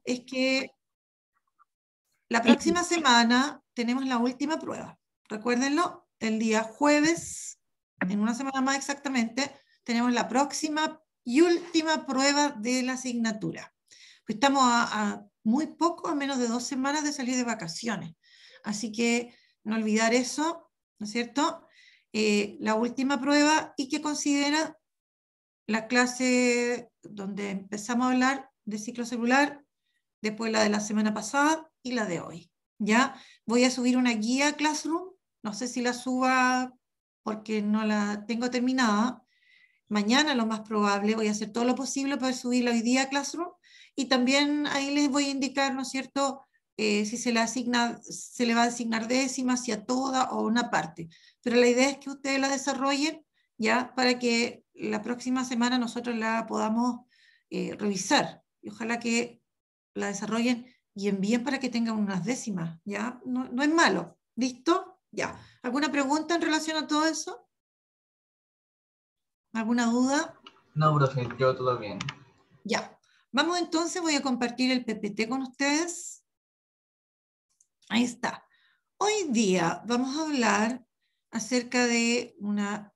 es que la próxima semana tenemos la última prueba. Recuérdenlo, el día jueves, en una semana más exactamente, tenemos la próxima y última prueba de la asignatura. Pues estamos a muy poco, a menos de 2 semanas de salir de vacaciones. Así que no olvidar eso, ¿no es cierto? La última prueba y que considera la clase donde empezamos a hablar de ciclo celular, después la de la semana pasada y la de hoy. ¿Ya? Voy a subir una guía a Classroom, no sé si la suba porque no la tengo terminada. Mañana lo más probable, voy a hacer todo lo posible para subirla hoy día a Classroom y también ahí les voy a indicar, ¿no es cierto?, si se le va a asignar décimas, si a toda o una parte. Pero la idea es que ustedes la desarrollen ya para que la próxima semana nosotros la podamos revisar y ojalá que la desarrollen y envíen para que tengan unas décimas, ¿ya? No, no es malo. ¿Listo? Ya. ¿Alguna pregunta en relación a todo eso? ¿Alguna duda? No, profe, yo todo bien. Ya. Vamos entonces, voy a compartir el PPT con ustedes. Ahí está. Hoy día vamos a hablar acerca de una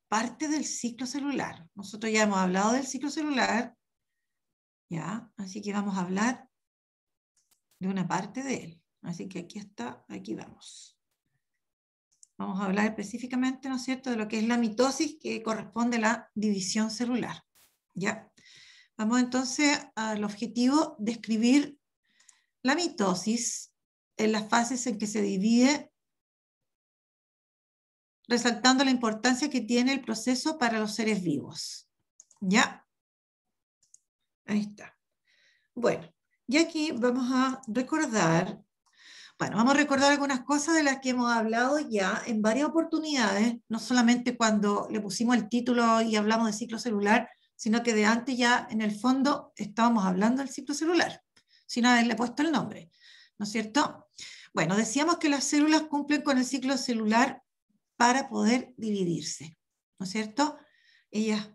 parte del ciclo celular. Nosotros ya hemos hablado del ciclo celular, ¿ya? Así que vamos a hablar de una parte de él. Así que aquí está, aquí vamos. Vamos a hablar específicamente, ¿no es cierto?, de lo que es la mitosis que corresponde a la división celular, ¿ya? Vamos entonces al objetivo de describir la mitosis en las fases en que se divide, resaltando la importancia que tiene el proceso para los seres vivos. ¿Ya? Ahí está. Bueno, y aquí vamos a recordar, vamos a recordar algunas cosas de las que hemos hablado ya en varias oportunidades, no solamente cuando le pusimos el título y hablamos de ciclo celular, sino que de antes ya en el fondo estábamos hablando del ciclo celular, sin haberle puesto el nombre, ¿no es cierto? Bueno, decíamos que las células cumplen con el ciclo celular para poder dividirse, ¿no es cierto? Ellas,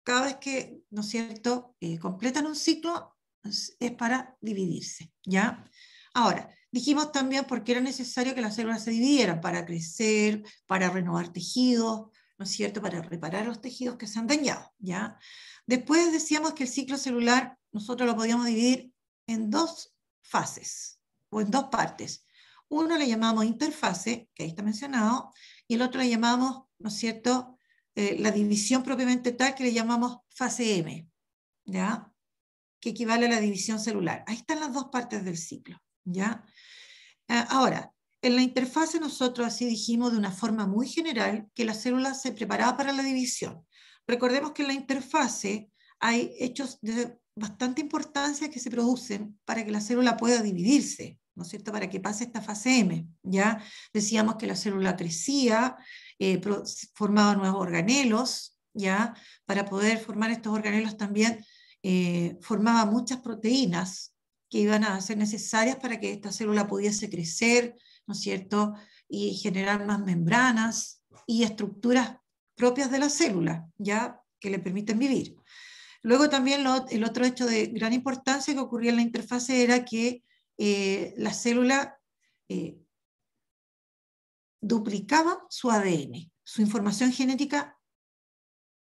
cada vez que, ¿no es cierto?, completan un ciclo, es para dividirse, ¿ya? Ahora, dijimos también por qué era necesario que las células se dividieran, para crecer, para renovar tejidos, ¿no es cierto?, para reparar los tejidos que se han dañado, ¿ya? Después decíamos que el ciclo celular nosotros lo podíamos dividir en 2 fases, o en 2 partes. Uno le llamamos interfase, que ahí está mencionado, y el otro le llamamos, ¿no es cierto?, la división propiamente tal, que le llamamos fase M, ¿ya?, que equivale a la división celular. Ahí están las 2 partes del ciclo, ¿ya? Ahora, en la interfase nosotros así dijimos de una forma muy general que la célula se preparaba para la división. Recordemos que en la interfase hay hechos de bastante importancia que se producen para que la célula pueda dividirse, ¿no es cierto?, para que pase esta fase M, ¿ya? Decíamos que la célula crecía, formaba nuevos organelos, ¿ya? Para poder formar estos organelos también formaba muchas proteínas que iban a ser necesarias para que esta célula pudiese crecer, ¿no es cierto?, y generar más membranas y estructuras propias de la célula, ¿ya?, que le permiten vivir. Luego también el otro hecho de gran importancia que ocurría en la interfase era que la célula duplicaba su ADN, su información genética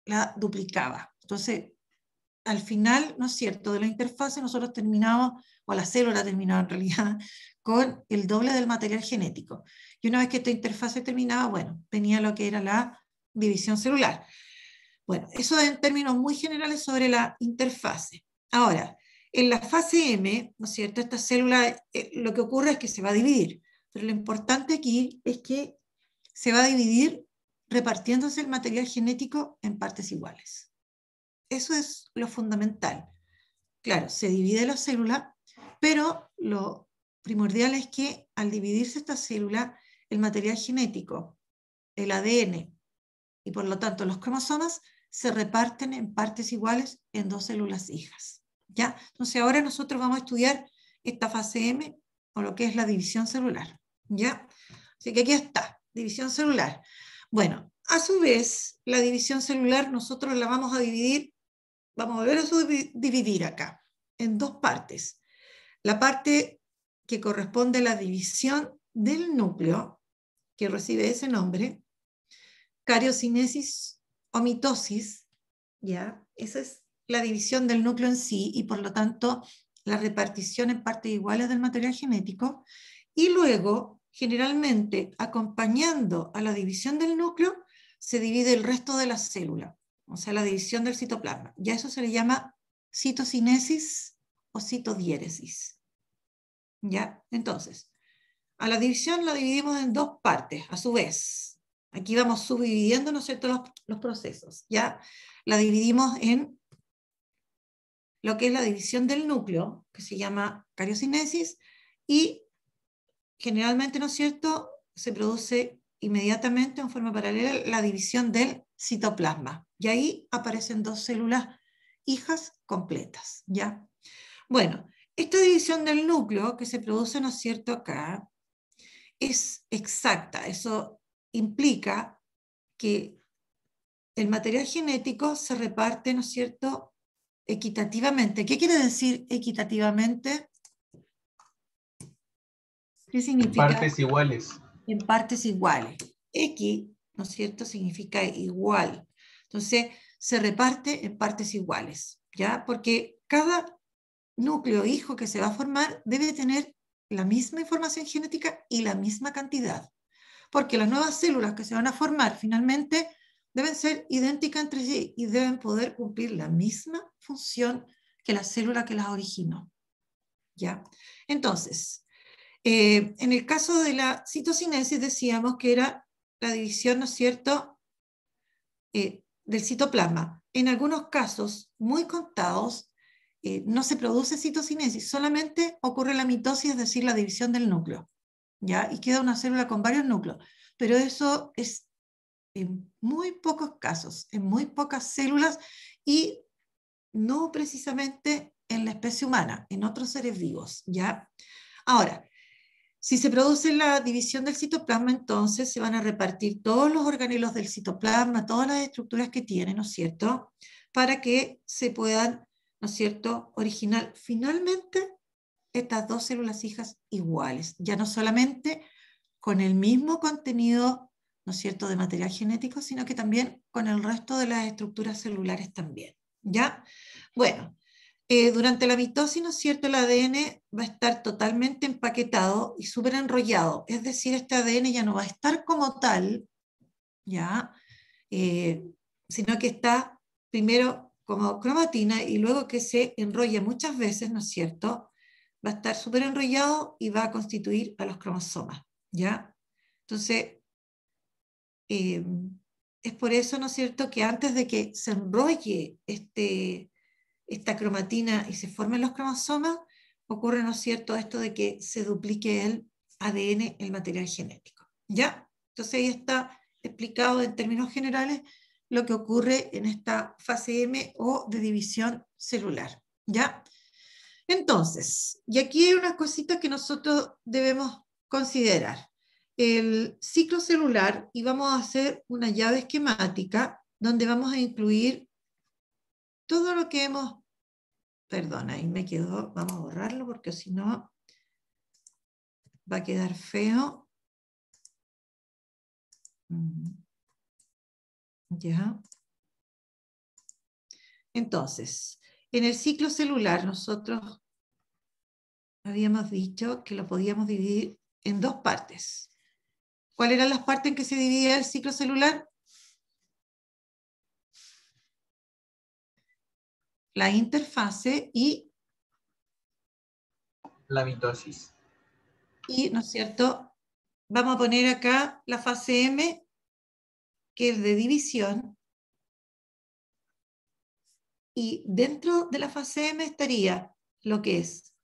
la duplicaba. Entonces, al final, ¿no es cierto?, de la interfase nosotros terminamos, o la célula terminaba en realidad, con el doble del material genético. Y una vez que esta interfase terminaba, bueno, venía lo que era la división celular. Bueno, eso en términos muy generales sobre la interfase. Ahora, en la fase M, ¿no es cierto?, esta célula, lo que ocurre es que se va a dividir, pero lo importante aquí es que se va a dividir repartiéndose el material genético en partes iguales. Eso es lo fundamental. Claro, se divide la célula, pero lo primordial es que al dividirse esta célula, el material genético, el ADN y por lo tanto los cromosomas se reparten en partes iguales en 2 células hijas, ¿ya? Entonces ahora nosotros vamos a estudiar esta fase M, o lo que es la división celular, ¿ya? Así que aquí está, división celular. Bueno, a su vez, la división celular nosotros la vamos a dividir, vamos a volver a dividir acá, en dos partes. La parte que corresponde a la división del núcleo, que recibe ese nombre, cariocinesis o mitosis, ¿ya? Esa es la división del núcleo en sí y por lo tanto la repartición en partes iguales del material genético, y luego, generalmente, acompañando a la división del núcleo, se divide el resto de la célula, o sea, la división del citoplasma. Ya eso se le llama citocinesis o citodiéresis. ¿Ya? Entonces, a la división la dividimos en dos partes, a su vez. Aquí vamos subdividiendo, ¿no es cierto?, los procesos. ¿Ya? La dividimos en lo que es la división del núcleo, que se llama cariocinesis, y generalmente, ¿no es cierto?, se produce inmediatamente en forma paralela la división del citoplasma. Y ahí aparecen dos células hijas completas. ¿Ya? Bueno, esta división del núcleo que se produce, ¿no es cierto?, acá, es exacta. Eso implica que el material genético se reparte, ¿no es cierto?, equitativamente. ¿Qué quiere decir equitativamente? ¿Qué significa? Partes iguales. En partes iguales. X, ¿no es cierto?, significa igual. Entonces, se reparte en partes iguales, ¿ya? Porque cada núcleo hijo que se va a formar debe tener la misma información genética y la misma cantidad. Porque las nuevas células que se van a formar finalmente deben ser idénticas entre sí y deben poder cumplir la misma función que la célula que las originó. ¿Ya? Entonces, en el caso de la citocinesis decíamos que era la división, ¿no es cierto?, del citoplasma. En algunos casos muy contados no se produce citocinesis, solamente ocurre la mitosis, es decir, la división del núcleo, ¿ya? Y queda una célula con varios núcleos. Pero eso es en muy pocos casos, en muy pocas células y no precisamente en la especie humana, en otros seres vivos, ¿ya? Ahora, si se produce la división del citoplasma, entonces se van a repartir todos los organelos del citoplasma, todas las estructuras que tiene, ¿no es cierto?, para que se puedan, ¿no es cierto?, originar finalmente estas dos células hijas iguales, ya no solamente con el mismo contenido, ¿no es cierto?, de material genético, sino que también con el resto de las estructuras celulares también, ¿ya? Bueno, durante la mitosis, ¿no es cierto?, el ADN va a estar totalmente empaquetado y súper enrollado, es decir, este ADN ya no va a estar como tal, ¿ya? Sino que está primero como cromatina y luego que se enrolla muchas veces, ¿no es cierto?, va a estar súper enrollado y va a constituir a los cromosomas, ¿ya? Entonces, es por eso, ¿no es cierto?, que antes de que se enrolle esta cromatina y se formen los cromosomas, ocurre, ¿no es cierto?, esto de que se duplique el ADN, el material genético, ¿ya? Entonces ahí está explicado en términos generales lo que ocurre en esta fase M o de división celular, ¿ya? Entonces, y aquí hay unas cositas que nosotros debemos considerar. El ciclo celular, y vamos a hacer una llave esquemática donde vamos a incluir todo lo que hemos... Perdón, ahí me quedó, vamos a borrarlo porque si no va a quedar feo. Ya. Entonces, en el ciclo celular nosotros habíamos dicho que lo podíamos dividir en dos partes. ¿Cuáles eran las partes en que se dividía el ciclo celular? La interfase La mitosis. y, ¿no es cierto? Vamos a poner acá la fase M, que es de división, y dentro de la fase M estaría lo que es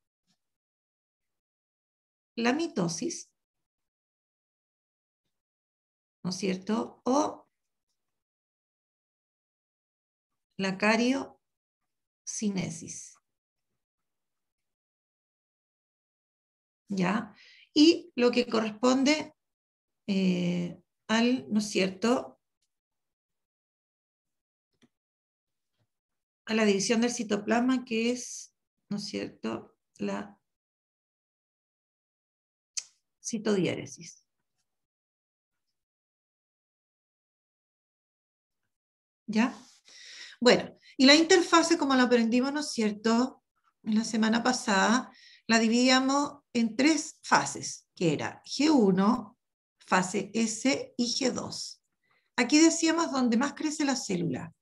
la mitosis, ¿no es cierto?, o la cariocinesis, ¿ya? Y lo que corresponde ¿no es cierto?, a la división del citoplasma, que es ¿no es cierto?, la citodiéresis. ¿Ya? Bueno, y la interfase, como lo aprendimos, ¿no es cierto?, en la semana pasada, la dividíamos en 3 fases, que era G1, fase S y G2. Aquí decíamos donde más crece la célula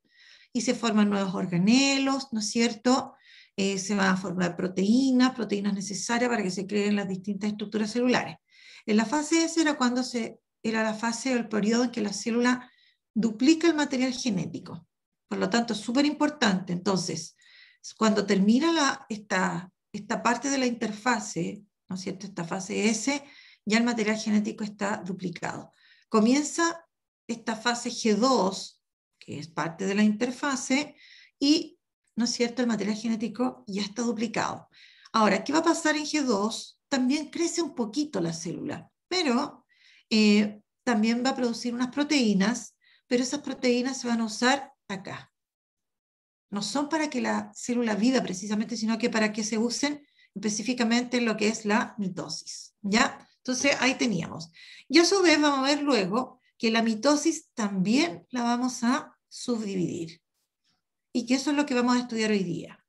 y se forman nuevos organelos, ¿no es cierto? Se van a formar proteínas necesarias para que se creen las distintas estructuras celulares. En la fase S era cuando era la fase o el periodo en que la célula duplica el material genético. Por lo tanto, es súper importante. Entonces, cuando termina esta parte de la interfase, ¿no es cierto?, esta fase S, ya el material genético está duplicado. Comienza esta fase G2, que es parte de la interfase, y, ¿no es cierto?, el material genético ya está duplicado. Ahora, ¿qué va a pasar en G2? También crece un poquito la célula, pero también va a producir unas proteínas, pero esas proteínas se van a usar acá. No son para que la célula viva precisamente, sino que para que se usen específicamente en lo que es la mitosis, ¿ya? Entonces ahí teníamos. Y a su vez vamos a ver luego que la mitosis también la vamos a subdividir. Y que eso es lo que vamos a estudiar hoy día,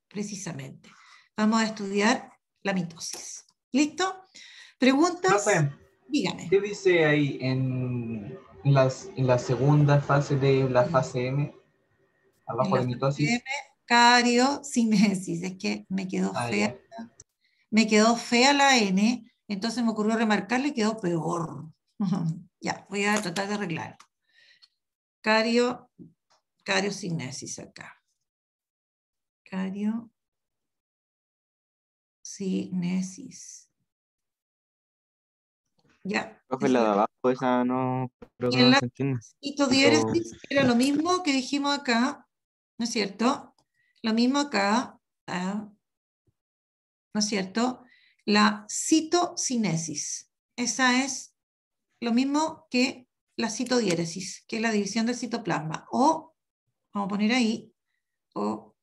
precisamente. Vamos a estudiar la mitosis. ¿Listo? ¿Preguntas? Profe, Dígame. ¿qué dice ahí en la segunda fase de la fase M, En abajo la de fase M, mitosis? cariocinesis. Es que me quedó Ah, fea. ya. Me quedó fea la N, entonces me ocurrió remarcarle y quedó peor. Ya, voy a tratar de arreglar. Cariocinesis acá. Cariocinesis. Ya. Profe, la de abajo, esa no, creo que Y en no la se entiende. citodiéresis era lo mismo que dijimos acá, ¿no es cierto? Lo mismo acá, ¿no es cierto? La citocinesis. Esa es lo mismo que la citodiéresis, que es la división del citoplasma. O, vamos a poner ahí, o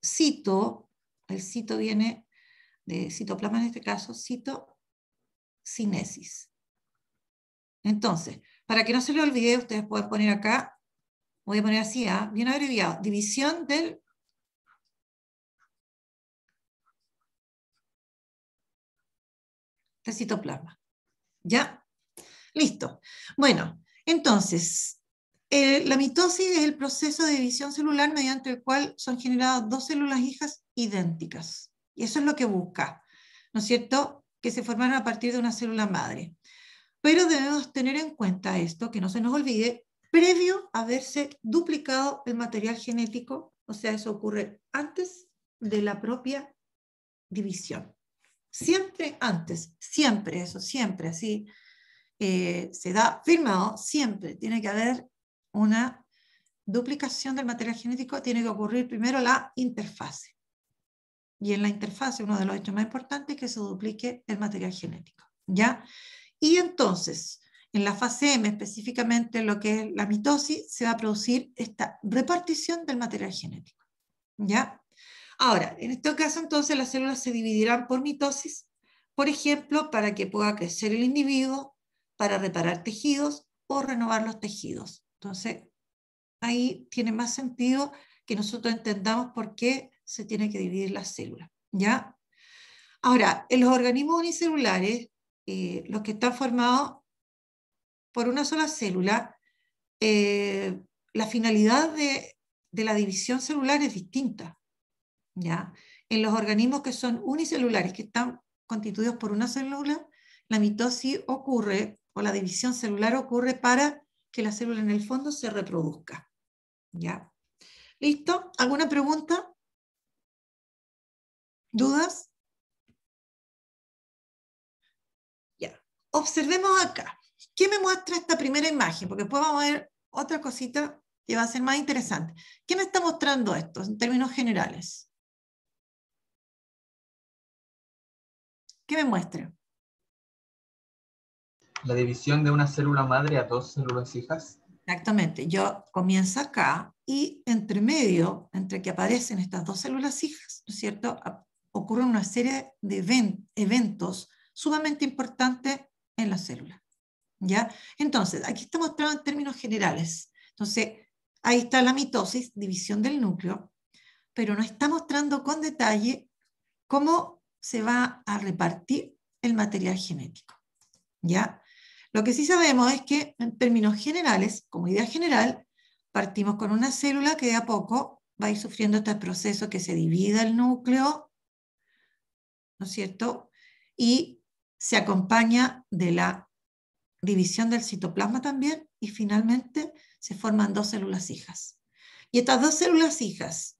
cito, el cito viene de citoplasma en este caso, citocinesis. Entonces, para que no se lo olvide, ustedes pueden poner acá, voy a poner así, bien abreviado, división del citoplasma. ¿Ya? Listo. Bueno, entonces, la mitosis es el proceso de división celular mediante el cual son generadas 2 células hijas idénticas. Y eso es lo que busca, ¿no es cierto?, que se formaron a partir de una célula madre. Pero debemos tener en cuenta esto, que no se nos olvide, previo a haberse duplicado el material genético, o sea, eso ocurre antes de la propia división. Siempre antes, siempre eso, siempre así. Se da firmado, siempre tiene que haber una duplicación del material genético, tiene que ocurrir primero la interfase. Y en la interfase, uno de los hechos más importantes es que se duplique el material genético. ¿Ya? Y entonces, en la fase M, específicamente lo que es la mitosis, se va a producir esta repartición del material genético. ¿Ya? Ahora, en este caso, entonces, las células se dividirán por mitosis, por ejemplo, para que pueda crecer el individuo, para reparar tejidos o renovar los tejidos. Entonces, ahí tiene más sentido que nosotros entendamos por qué se tiene que dividir la célula. ¿Ya? Ahora, en los organismos unicelulares, los que están formados por una sola célula, la finalidad de la división celular es distinta. ¿Ya? En los organismos que son unicelulares, que están constituidos por una célula, la mitosis ocurre, o la división celular ocurre para que la célula en el fondo se reproduzca. ¿Ya? ¿Listo? ¿Alguna pregunta? ¿Dudas? Ya. Observemos acá. ¿Qué me muestra esta primera imagen? Porque después vamos a ver otra cosita que va a ser más interesante. ¿Qué me está mostrando esto en términos generales? ¿Qué me muestra? La división de una célula madre a 2 células hijas. Exactamente, yo comienzo acá y entre medio, entre que aparecen estas 2 células hijas, ¿no es cierto?, ocurren una serie de eventos sumamente importantes en la célula. ¿Ya? Entonces, aquí está mostrado en términos generales. Entonces, ahí está la mitosis, división del núcleo, pero no está mostrando con detalle cómo se va a repartir el material genético. ¿Ya? Lo que sí sabemos es que, en términos generales, como idea general, partimos con una célula que de a poco va a ir sufriendo este proceso que se divida el núcleo, ¿no es cierto? Y se acompaña de la división del citoplasma también, y finalmente se forman dos células hijas. Y estas dos células hijas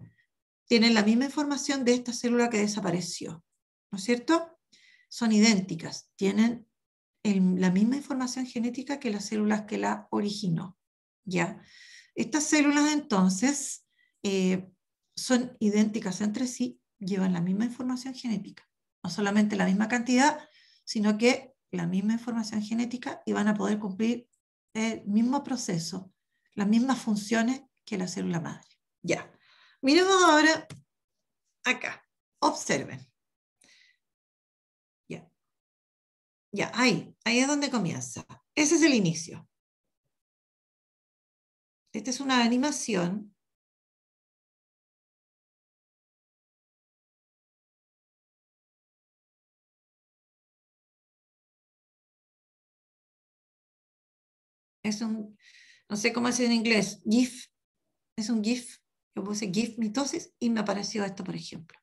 tienen la misma información de esta célula que desapareció, ¿no es cierto? Son idénticas, tienen la misma información genética que las células que la originó, ¿ya? Estas células entonces son idénticas entre sí, llevan la misma información genética, no solamente la misma cantidad, sino que la misma información genética y van a poder cumplir el mismo proceso, las mismas funciones que la célula madre. Ya. Miremos ahora acá. Observen. Ya. Ya, ahí es donde comienza. Ese es el inicio. Esta es una animación. Es un, no sé cómo es en inglés, GIF. Es un GIF. Yo puse GIF mitosis y me apareció esto, por ejemplo.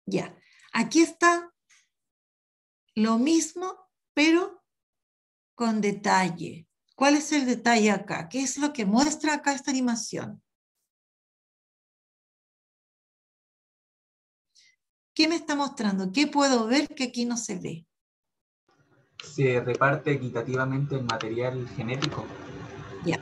Ya. Aquí está lo mismo, pero con detalle. ¿Cuál es el detalle acá? ¿Qué es lo que muestra acá esta animación? ¿Qué me está mostrando? ¿Qué puedo ver que aquí no se ve? Se reparte equitativamente el material genético. Ya.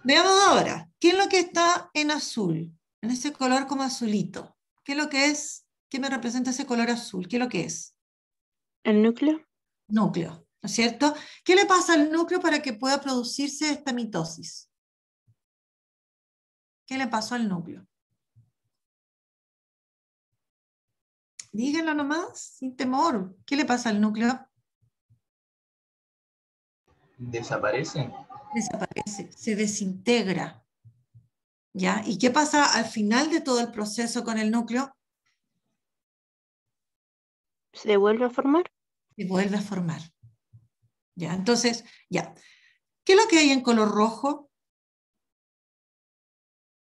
Veamos ahora. ¿Qué es lo que está en azul? En ese color como azulito. ¿Qué es lo que es? ¿Qué me representa ese color azul? ¿Qué es lo que es? ¿El núcleo? Núcleo, ¿no es cierto? ¿Qué le pasa al núcleo para que pueda producirse esta mitosis? ¿Qué le pasó al núcleo? Díganlo nomás, sin temor. ¿Qué le pasa al núcleo? Desaparecen. Desaparece, se desintegra. ¿Ya? ¿Y qué pasa al final de todo el proceso con el núcleo? ¿Se vuelve a formar? Se vuelve a formar. ¿Ya? Entonces, ya. ¿Qué es lo que hay en color rojo?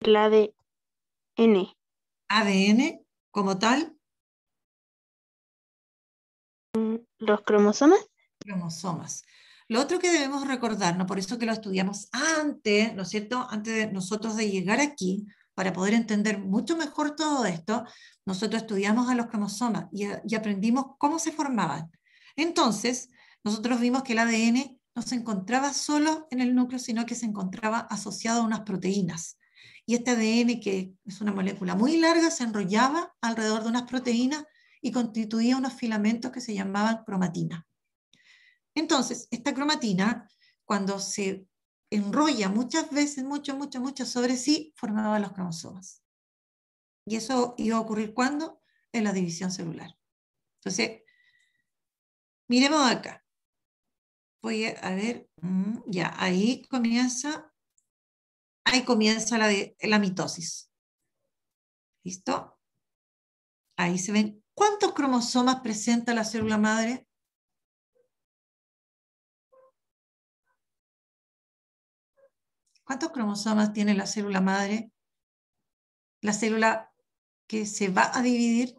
El ADN. ADN como tal, ¿Los cromosomas? cromosomas. Lo otro que debemos recordar, ¿no? Por eso que lo estudiamos antes, ¿no es cierto? Antes de nosotros de llegar aquí, para poder entender mucho mejor todo esto, nosotros estudiamos a los cromosomas y aprendimos cómo se formaban. Entonces, nosotros vimos que el ADN no se encontraba solo en el núcleo, sino que se encontraba asociado a unas proteínas. Y este ADN, que es una molécula muy larga, se enrollaba alrededor de unas proteínas y constituía unos filamentos que se llamaban cromatina. Entonces, esta cromatina, cuando se enrolla muchas veces, mucho sobre sí, formaba los cromosomas. Y eso iba a ocurrir ¿cuándo? En la división celular. Entonces, miremos acá. Voy a ver, ya, ahí comienza la mitosis. ¿Listo? Ahí se ven. ¿Cuántos cromosomas presenta la célula madre? ¿Cuántos cromosomas tiene la célula madre? La célula que se va a dividir.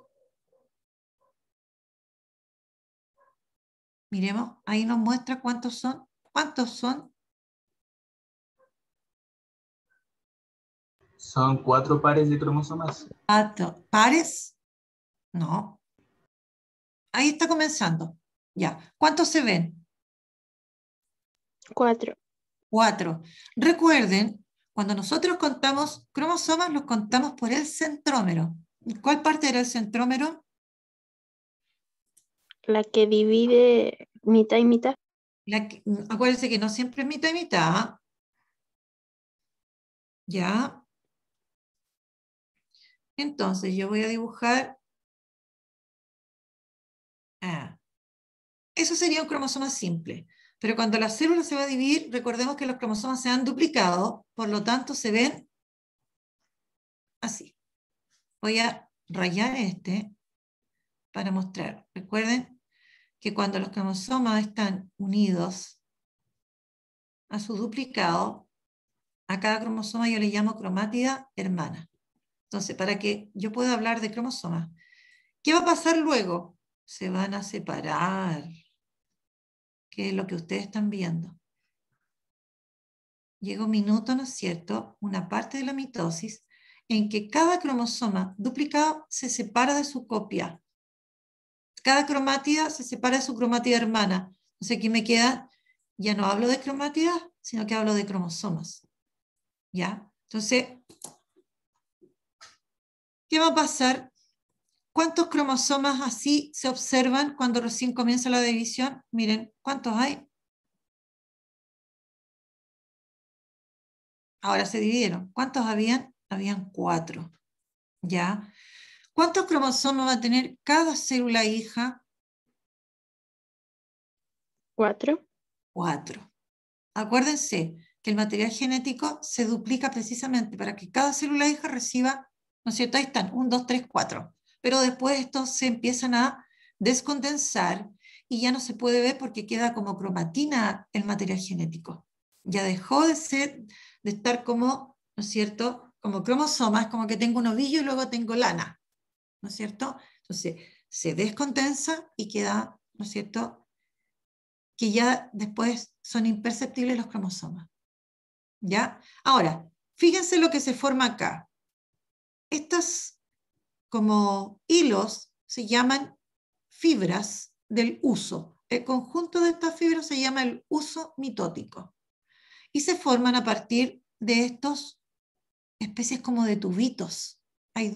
Miremos, ahí nos muestra cuántos son. ¿Cuántos son? Son 4 pares de cromosomas. ¿Pares? No. Ahí está comenzando. Ya. ¿Cuántos se ven? 4. 4. Recuerden, cuando nosotros contamos cromosomas, los contamos por el centrómero. ¿Cuál parte era el centrómero? La que divide mitad y mitad. Acuérdense que no siempre es mitad y mitad. ¿Ah? Ya. Entonces yo voy a dibujar Eso sería un cromosoma simple. Pero cuando la célula se va a dividir, recordemos que los cromosomas se han duplicado, por lo tanto se ven así. Voy a rayar este para mostrar. Recuerden que cuando los cromosomas están unidos a su duplicado, a cada cromosoma yo le llamo cromátida hermana. Entonces, para que yo pueda hablar de cromosomas, ¿qué va a pasar luego? Se van a separar, que es lo que ustedes están viendo. Llega un minuto, ¿no es cierto?, una parte de la mitosis en que cada cromosoma duplicado se separa de su copia. Cada cromátida se separa de su cromátida hermana. Entonces aquí me queda, ya no hablo de cromátidas, sino que hablo de cromosomas. ¿Ya? Entonces, ¿qué va a pasar? ¿Cuántos cromosomas así se observan cuando recién comienza la división? Miren, ¿cuántos hay? Ahora se dividieron. ¿Cuántos habían? Habían 4. ¿Ya? ¿Cuántos cromosomas va a tener cada célula hija? 4. 4. Acuérdense que el material genético se duplica precisamente para que cada célula hija reciba, ¿no es cierto? Ahí están, 1, 2, 3, 4. Pero después estos se empiezan a descondensar y ya no se puede ver porque queda como cromatina el material genético. Ya dejó de estar como, ¿no es cierto?, como cromosomas, como que tengo un ovillo y luego tengo lana, ¿no es cierto? Entonces se descondensa y queda, ¿no es cierto?, que ya después son imperceptibles los cromosomas. ¿Ya? Ahora, fíjense lo que se forma acá. Estos como hilos se llaman fibras del huso. El conjunto de estas fibras se llama el huso mitótico. Y se forman a partir de estos especies como de tubitos.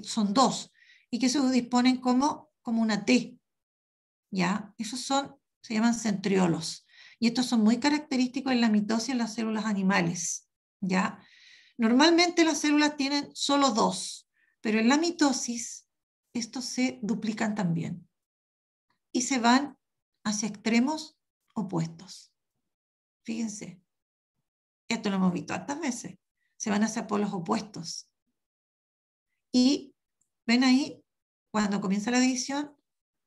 Son 2. Y que se disponen como una T. ¿Ya? Esos se llaman centriolos. Y estos son muy característicos en la mitosis en las células animales. ¿Ya? Normalmente las células tienen solo 2, pero en la mitosis estos se duplican también y se van hacia extremos opuestos. Fíjense, esto lo hemos visto tantas veces. Se van hacia polos opuestos. Y ven ahí, cuando comienza la división,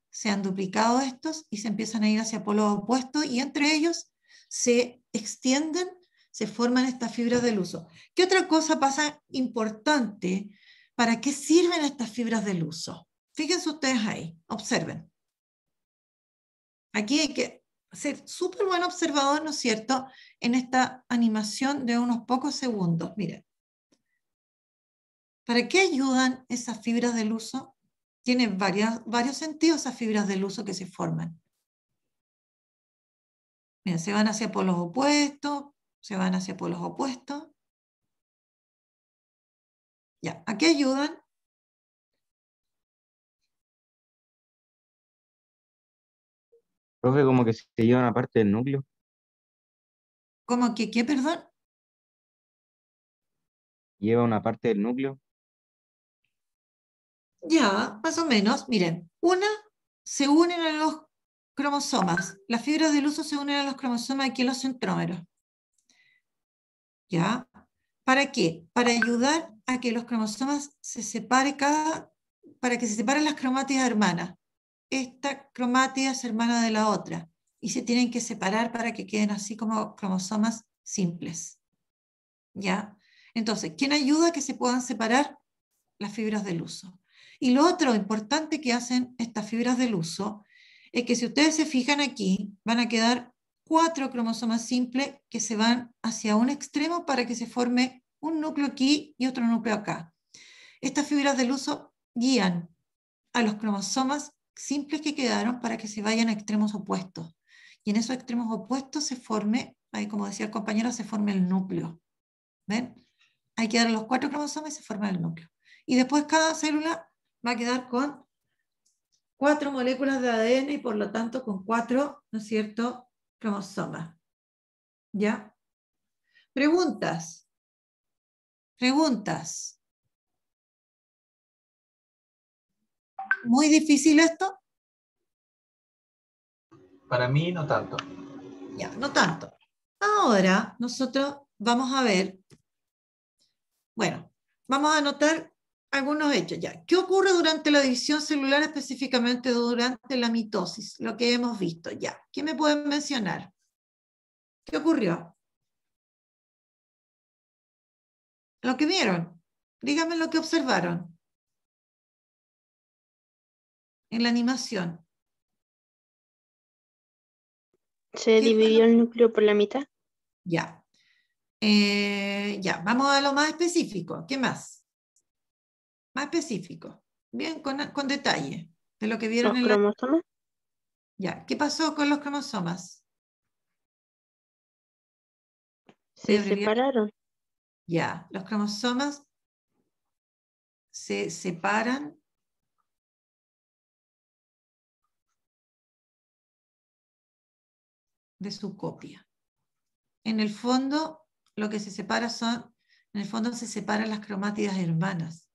se han duplicado estos y se empiezan a ir hacia polos opuestos y entre ellos se extienden, se forman estas fibras del huso. ¿Qué otra cosa pasa importante? ¿Para qué sirven estas fibras del huso? Fíjense ustedes ahí, observen. Aquí hay que ser súper buen observador, ¿no es cierto?, en esta animación de unos pocos segundos. Miren, ¿para qué ayudan esas fibras del huso? Tienen varios sentidos esas fibras del huso que se forman. Miren, se van hacia polos opuestos, se van hacia polos opuestos. Ya, ¿a qué ayudan? Profe, como que se lleva una parte del núcleo. ¿Cómo que qué, perdón? Lleva una parte del núcleo. Ya, más o menos. Miren, se unen a los cromosomas. Las fibras del huso se unen a los cromosomas aquí en los centrómeros. ¿Ya? ¿Para qué? Para ayudar a que los cromosomas se separen para que se separen las cromátidas hermanas. Esta cromátida es hermana de la otra y se tienen que separar para que queden así como cromosomas simples. ¿Ya? Entonces, ¿quién ayuda a que se puedan separar? Las fibras del huso. Y lo otro importante que hacen estas fibras del huso es que si ustedes se fijan aquí, van a quedar 4 cromosomas simples que se van hacia un extremo para que se forme un núcleo aquí y otro núcleo acá. Estas fibras del huso guían a los cromosomas simples que quedaron para que se vayan a extremos opuestos. Y en esos extremos opuestos se forme, ahí como decía el compañero, se forme el núcleo. ¿Ven? Hay que dar los 4 cromosomas y se forma el núcleo. Y después cada célula va a quedar con 4 moléculas de ADN y por lo tanto con 4, ¿no es cierto?, cromosomas. ¿Ya? Preguntas. Preguntas. ¿Muy difícil esto? Para mí no tanto. Ya, no tanto. Ahora nosotros vamos a ver, bueno, vamos a anotar algunos hechos ya. ¿Qué ocurre durante la división celular, específicamente durante la mitosis? Lo que hemos visto ya. ¿Qué me pueden mencionar? ¿Qué ocurrió? Lo que vieron. Díganme lo que observaron en la animación. Se ¿Qué fue dividió lo- el núcleo por la mitad. Ya. Ya, vamos a lo más específico. ¿Qué más? Más específico. Bien, con detalle de lo que vieron Los en la... cromosomas Ya, ¿qué pasó con los cromosomas? Voy se a abreviar. separaron. Ya, los cromosomas se separan de su copia. En el fondo, lo que se separa son, en el fondo se separan las cromátidas hermanas.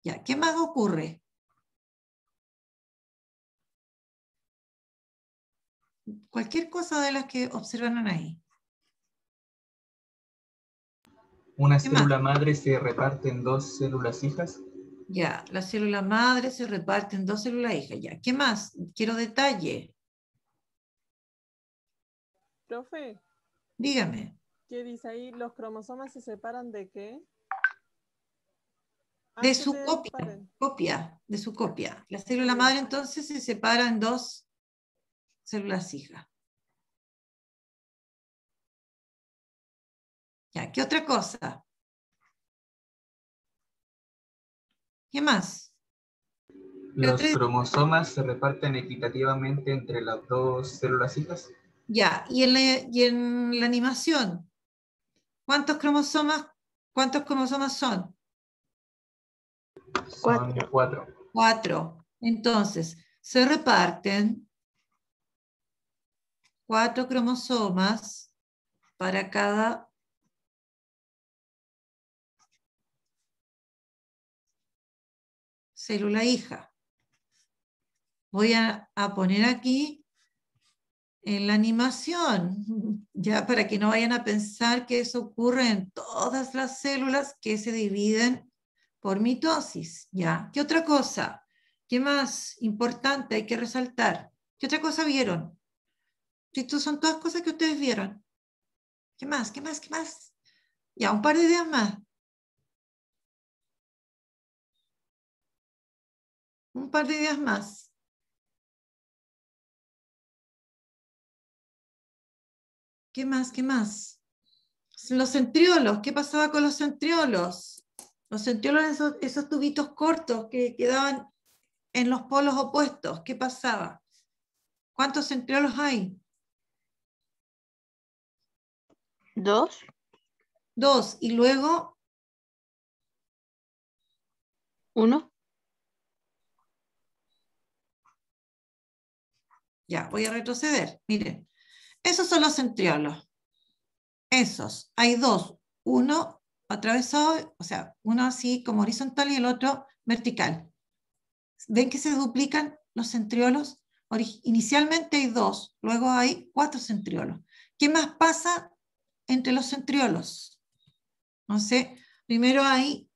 Ya, ¿qué más ocurre? Cualquier cosa de las que observaron ahí. Una ¿Qué más? célula madre se reparte en 2 células hijas. Ya, la célula madre se reparte en 2 células hijas. Ya, ¿qué más? Quiero detalle. Profe, Dígame. ¿qué dice ahí? ¿Los cromosomas se separan de qué? De Antes su del copia, paren. de su copia. La célula Ya. madre entonces se separa en 2 células hijas. Ya, ¿qué otra cosa? ¿Qué más? ¿Qué Los otra? cromosomas se reparten equitativamente entre las 2 células hijas. Ya, y en la animación, ¿cuántos cromosomas, cuántos cromosomas son? Son 4. 4. 4. Entonces, se reparten 4 cromosomas para cada célula hija. Voy a poner aquí en la animación, ya para que no vayan a pensar que eso ocurre en todas las células que se dividen por mitosis, ¿ya? ¿Qué otra cosa? ¿Qué más importante hay que resaltar? ¿Qué otra cosa vieron? Estas son todas cosas que ustedes vieron. ¿Qué más? ¿Qué más? ¿Qué más? Ya, un par de ideas más. Un par de ideas más. ¿Qué más? ¿Qué más? Los centriolos. ¿Qué pasaba con los centriolos? Los centriolos, esos tubitos cortos que quedaban en los polos opuestos. ¿Qué pasaba? ¿Cuántos centriolos hay? 2. 2. Y luego, 1. ya, voy a retroceder. Miren, esos son los centriolos. Esos. Hay 2. Uno atravesado, o sea, uno así como horizontal y el otro vertical. ¿Ven que se duplican los centriolos? Inicialmente hay 2, luego hay 4 centriolos. ¿Qué más pasa entre los centriolos? No sé, primero hay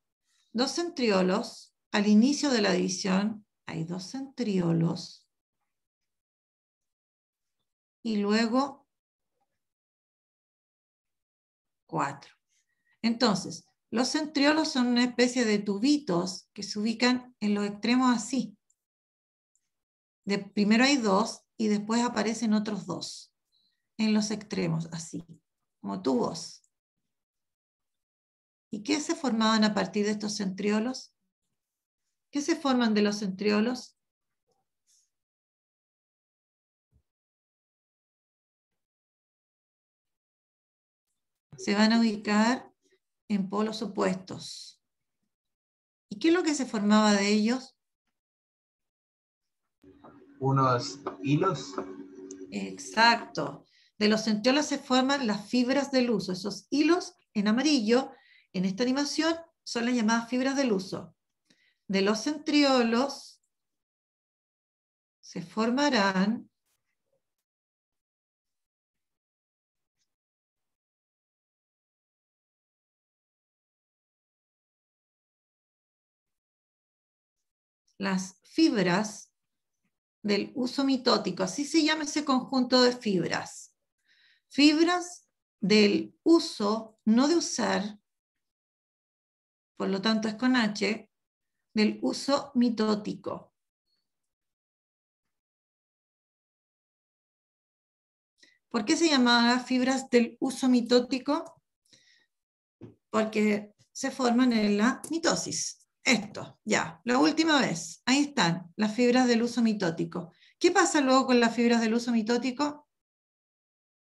2 centriolos, al inicio de la división hay 2 centriolos y luego 4. Entonces, los centriolos son una especie de tubitos que se ubican en los extremos así. Primero hay 2 y después aparecen otros 2 en los extremos, así, como tubos. ¿Y qué se formaban a partir de estos centriolos? ¿Qué se forman de los centriolos? Se van a ubicar en polos opuestos. ¿Y qué es lo que se formaba de ellos? Unos hilos. Exacto. De los centriolos se forman las fibras del uso. Esos hilos en amarillo, en esta animación, son las llamadas fibras del uso. De los centriolos se formarán las fibras del uso mitótico, así se llama ese conjunto de fibras. Fibras del uso, no de usar, por lo tanto es con H, del uso mitótico. ¿Por qué se llamaban fibras del uso mitótico? Porque se forman en la mitosis. Esto, ya, la última vez. Ahí están las fibras del uso mitótico. ¿Qué pasa luego con las fibras del uso mitótico?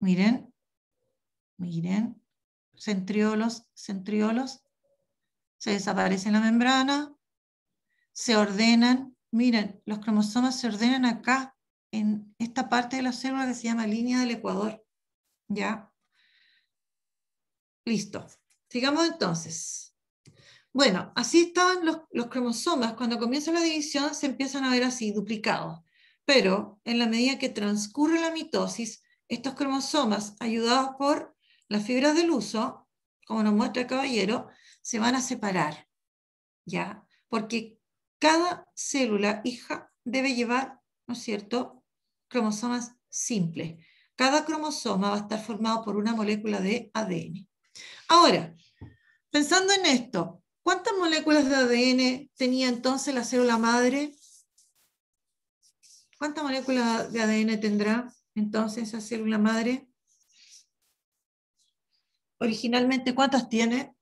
Miren, miren, centriolos, centriolos, se desaparece la membrana, se ordenan, miren, los cromosomas se ordenan acá, en esta parte de la célula que se llama línea del ecuador. ¿Ya? Listo. Sigamos entonces. Bueno, así estaban los cromosomas. Cuando comienza la división se empiezan a ver así, duplicados. Pero en la medida que transcurre la mitosis, estos cromosomas, ayudados por las fibras del uso, como nos muestra el caballero, se van a separar. ¿Ya? Porque cada célula hija debe llevar, ¿no es cierto?, cromosomas simples. Cada cromosoma va a estar formado por una molécula de ADN. Ahora, pensando en esto, ¿cuántas moléculas de ADN tenía entonces la célula madre? ¿Cuántas moléculas de ADN tendrá entonces esa célula madre? Originalmente, ¿cuántas tiene?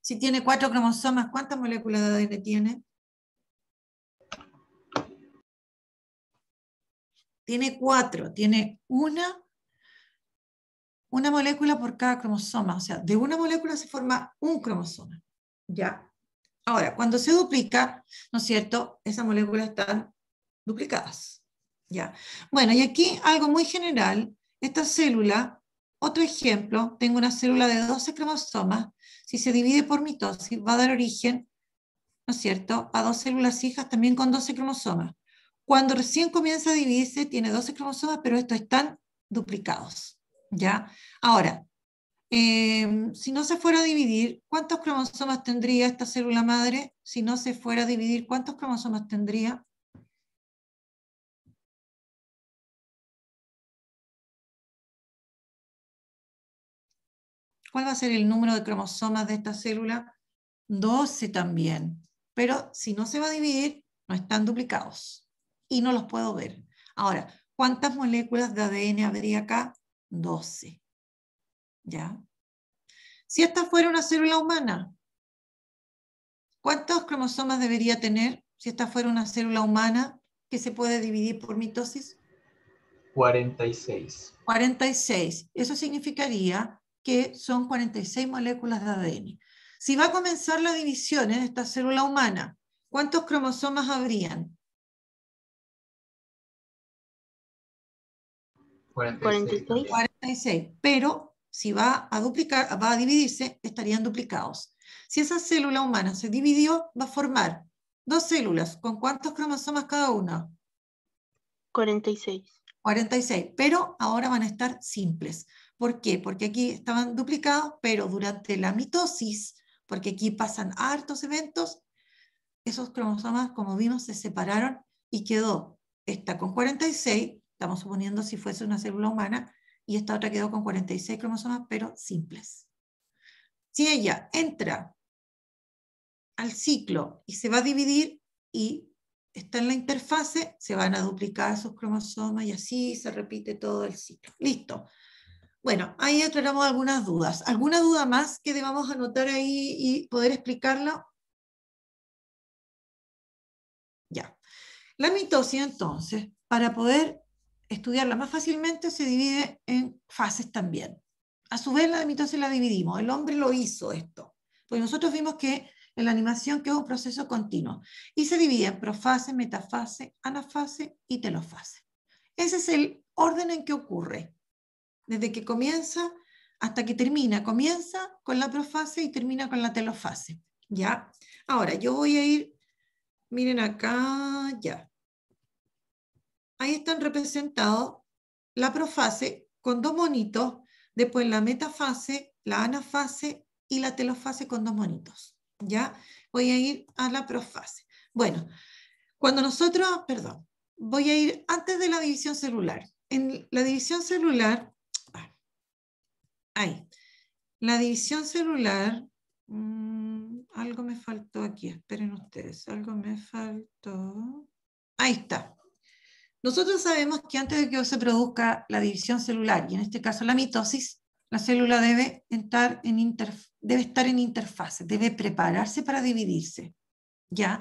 Si tiene 4 cromosomas, ¿cuántas moléculas de ADN tiene? Tiene 4, tiene una molécula por cada cromosoma, o sea, de una molécula se forma un cromosoma, ¿ya? Ahora, cuando se duplica, ¿no es cierto?, esas moléculas están duplicadas, ¿ya? Bueno, y aquí algo muy general, esta célula, otro ejemplo, tengo una célula de 12 cromosomas, si se divide por mitosis va a dar origen, ¿no es cierto?, a 2 células hijas también con 12 cromosomas. Cuando recién comienza a dividirse, tiene 12 cromosomas, pero estos están duplicados, ¿ya? Ahora, si no se fuera a dividir, ¿cuántos cromosomas tendría esta célula madre? Si no se fuera a dividir, ¿cuántos cromosomas tendría? ¿Cuál va a ser el número de cromosomas de esta célula? 12 también. Pero si no se va a dividir, no están duplicados. Y no los puedo ver. Ahora, ¿cuántas moléculas de ADN habría acá? 12. ¿Ya? Si esta fuera una célula humana, ¿cuántos cromosomas debería tener si esta fuera una célula humana que se puede dividir por mitosis? 46. 46. Eso significaría que son 46 moléculas de ADN. Si va a comenzar la división en esta célula humana, ¿cuántos cromosomas habrían? 46. 46. 46. Pero si va a duplicar, va a dividirse, estarían duplicados. Si esa célula humana se dividió, va a formar 2 células. ¿Con cuántos cromosomas cada una? 46. 46, pero ahora van a estar simples. ¿Por qué? Porque aquí estaban duplicados, pero durante la mitosis, porque aquí pasan hartos eventos, esos cromosomas, como vimos, se separaron y quedó esta con 46, estamos suponiendo si fuese una célula humana, y esta otra quedó con 46 cromosomas, pero simples. Si ella entra al ciclo y se va a dividir y está en la interfase, se van a duplicar sus cromosomas y así se repite todo el ciclo. Listo. Bueno, ahí aclaramos algunas dudas. ¿Alguna duda más que debamos anotar ahí y poder explicarlo? Ya. La mitosis, entonces, para poder estudiarla más fácilmente, se divide en fases también. A su vez, la mitosis la dividimos. El hombre lo hizo esto. Pues nosotros vimos que en la animación que es un proceso continuo. Y se divide en profase, metafase, anafase y telofase. Ese es el orden en que ocurre. Desde que comienza hasta que termina. Comienza con la profase y termina con la telofase. ¿Ya? Ahora, yo voy a ir, miren acá, ya. ahí están representados la profase con 2 monitos, después la metafase, la anafase y la telofase con 2 monitos. ¿Ya? Voy a ir a la profase. Bueno, cuando nosotros, perdón, voy a ir antes de la división celular. En la división celular, ahí, la división celular, algo me faltó aquí, esperen ustedes, algo me faltó. Ahí está. Nosotros sabemos que antes de que se produzca la división celular, y en este caso la mitosis, la célula debe estar en interfase, debe prepararse para dividirse. ¿Ya?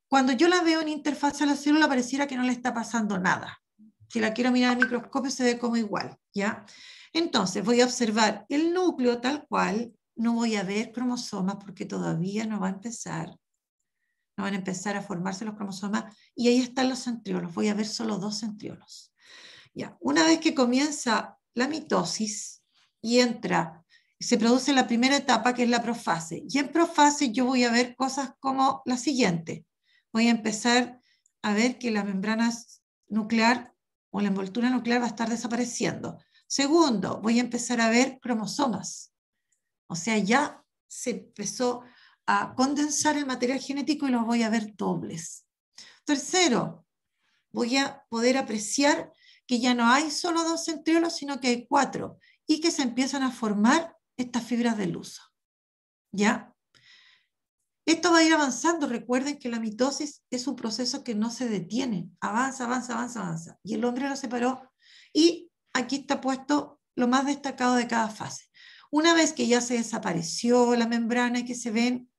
Cuando yo la veo en interfase a la célula, pareciera que no le está pasando nada. Si la quiero mirar al microscopio, se ve como igual. ¿Ya? Entonces, voy a observar el núcleo tal cual, no voy a ver cromosomas porque todavía no va a empezar. No van a empezar a formarse los cromosomas y ahí están los centriolos. Voy a ver solo 2 centriolos. Ya. Una vez que comienza la mitosis y se produce la primera etapa que es la profase. Y en profase yo voy a ver cosas como la siguiente. Voy a empezar a ver que la membrana nuclear o la envoltura nuclear va a estar desapareciendo. Segundo, voy a empezar a ver cromosomas. O sea, ya se empezó a condensar el material genético y los voy a ver dobles. Tercero, voy a poder apreciar que ya no hay solo 2 centriolos, sino que hay 4 y que se empiezan a formar estas fibras de luso. ¿Ya? Esto va a ir avanzando. Recuerden que la mitosis es un proceso que no se detiene. Avanza, avanza, avanza, avanza. Y el hombre lo separó y aquí está puesto lo más destacado de cada fase. Una vez que ya se desapareció la membrana y que se ven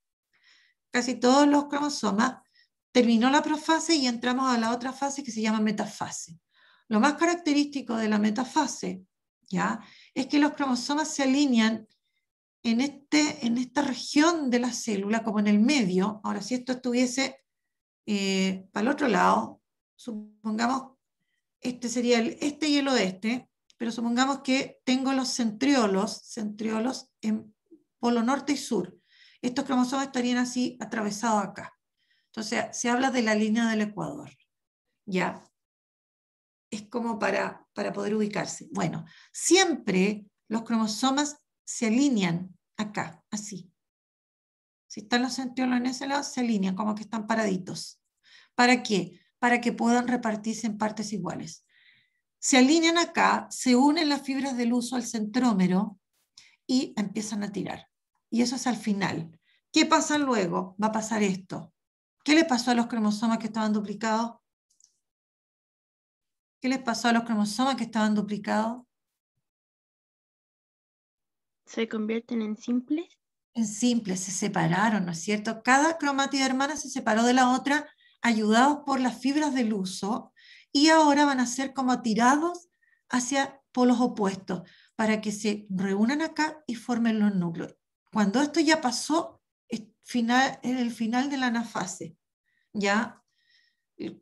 casi todos los cromosomas, terminó la profase y entramos a la otra fase que se llama metafase. Lo más característico de la metafase, ¿ya?, es que los cromosomas se alinean en esta región de la célula, como en el medio. Ahora, si esto estuviese para el otro lado, supongamos, este sería el este y el oeste, pero supongamos que tengo los centriolos en polo norte y sur. Estos cromosomas estarían así atravesados acá. Entonces, se habla de la línea del Ecuador. ¿Ya? Es como para poder ubicarse. Bueno, siempre los cromosomas se alinean acá, así. Si están los centriolos en ese lado, se alinean, como que están paraditos. ¿Para qué? Para que puedan repartirse en partes iguales. Se alinean acá, se unen las fibras del huso al centrómero y empiezan a tirar. Y eso es al final. ¿Qué pasa luego? Va a pasar esto. ¿Qué le pasó a los cromosomas que estaban duplicados? ¿Qué les pasó a los cromosomas que estaban duplicados? ¿Se convierten en simples? En simples, se separaron, ¿no es cierto? Cada cromátida hermana se separó de la otra, ayudados por las fibras del huso, y ahora van a ser como tirados hacia polos opuestos, para que se reúnan acá y formen los núcleos. Cuando esto ya pasó, es el final de la anafase, ¿ya?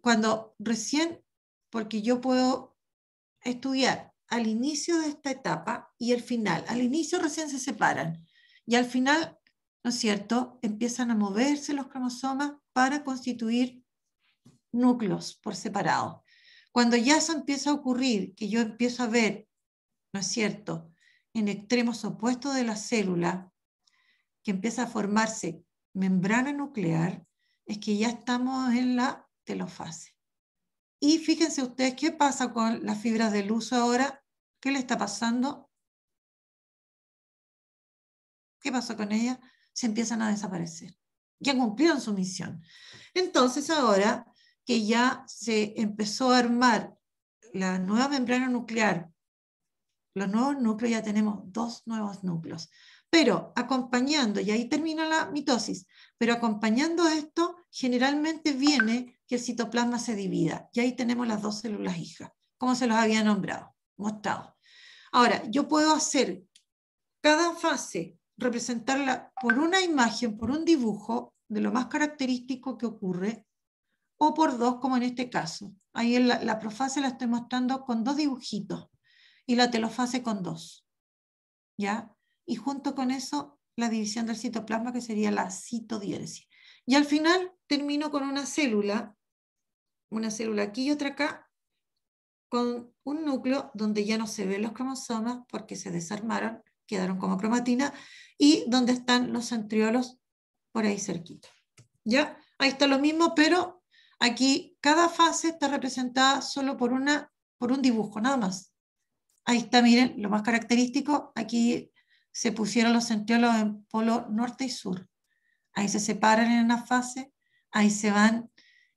Cuando recién, porque yo puedo estudiar al inicio de esta etapa y el final. Al inicio recién se separan y al final, ¿no es cierto?, empiezan a moverse los cromosomas para constituir núcleos por separado. Cuando ya eso empieza a ocurrir, que yo empiezo a ver, ¿no es cierto?, en extremos opuestos de la célula, que empieza a formarse membrana nuclear, es que ya estamos en la telofase. Y fíjense ustedes qué pasa con las fibras del huso ahora. ¿Qué le está pasando? ¿Qué pasó con ellas? Se empiezan a desaparecer. Ya cumplieron su misión. Entonces ahora que ya se empezó a armar la nueva membrana nuclear, los nuevos núcleos, ya tenemos 2 nuevos núcleos. Pero acompañando, y ahí termina la mitosis, pero acompañando esto, generalmente viene que el citoplasma se divida. Y ahí tenemos las 2 células hijas, como se los había mostrado. Ahora, yo puedo hacer cada fase, representarla por una imagen, por un dibujo de lo más característico que ocurre, o por 2, como en este caso. Ahí en la profase la estoy mostrando con 2 dibujitos y la telofase con 2. ¿Ya? Y junto con eso, la división del citoplasma, que sería la citodiéresis. Y al final termino con una célula aquí y otra acá, con un núcleo donde ya no se ven los cromosomas porque se desarmaron, quedaron como cromatina, y donde están los centriolos por ahí cerquita. ¿Ya? Ahí está lo mismo, pero aquí cada fase está representada solo por un dibujo, nada más. Ahí está, miren, lo más característico, aquí se pusieron los centriolos en polo norte y sur. Ahí se separan en una fase, ahí se van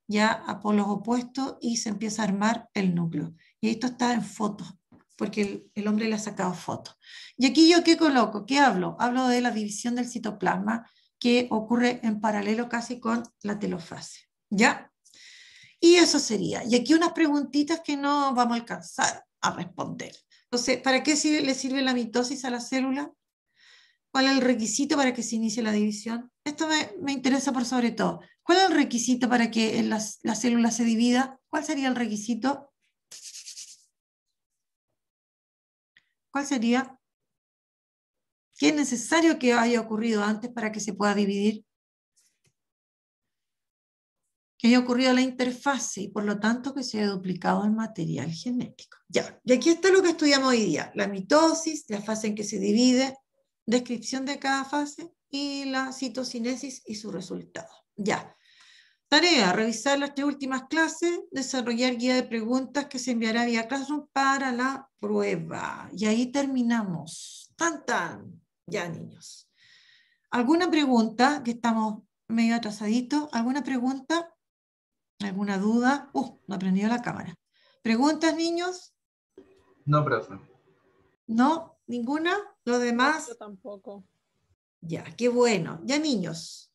ya a polos opuestos y se empieza a armar el núcleo. Y esto está en fotos, porque el hombre le ha sacado fotos. Y aquí yo, ¿qué coloco? ¿Qué hablo? Hablo de la división del citoplasma que ocurre en paralelo casi con la telofase. ¿Ya? Y eso sería. Y aquí unas preguntitas que no vamos a alcanzar a responder. Entonces, ¿para qué le sirve la mitosis a la célula? ¿Cuál es el requisito para que se inicie la división? Esto me interesa por sobre todo. ¿Cuál es el requisito para que la célula se divida? ¿Cuál sería el requisito? ¿Cuál sería? ¿Qué es necesario que haya ocurrido antes para que se pueda dividir? Que haya ocurrido la interfase y por lo tanto que se haya duplicado el material genético. Ya, y aquí está lo que estudiamos hoy día. La mitosis, la fase en que se divide, descripción de cada fase y la citocinesis y su resultado. Ya. Tarea, revisar las 3 últimas clases, desarrollar guía de preguntas que se enviará vía Classroom para la prueba. Y ahí terminamos. ¡Tan, tan! Ya, niños. ¿Alguna pregunta? Que estamos medio atrasaditos. ¿Alguna pregunta? ¿Alguna duda? No ha prendido la cámara. ¿Preguntas, niños? No, profe. ¿No? ¿Ninguna? ¿Los demás? Yo tampoco. Ya, qué bueno. Ya, niños.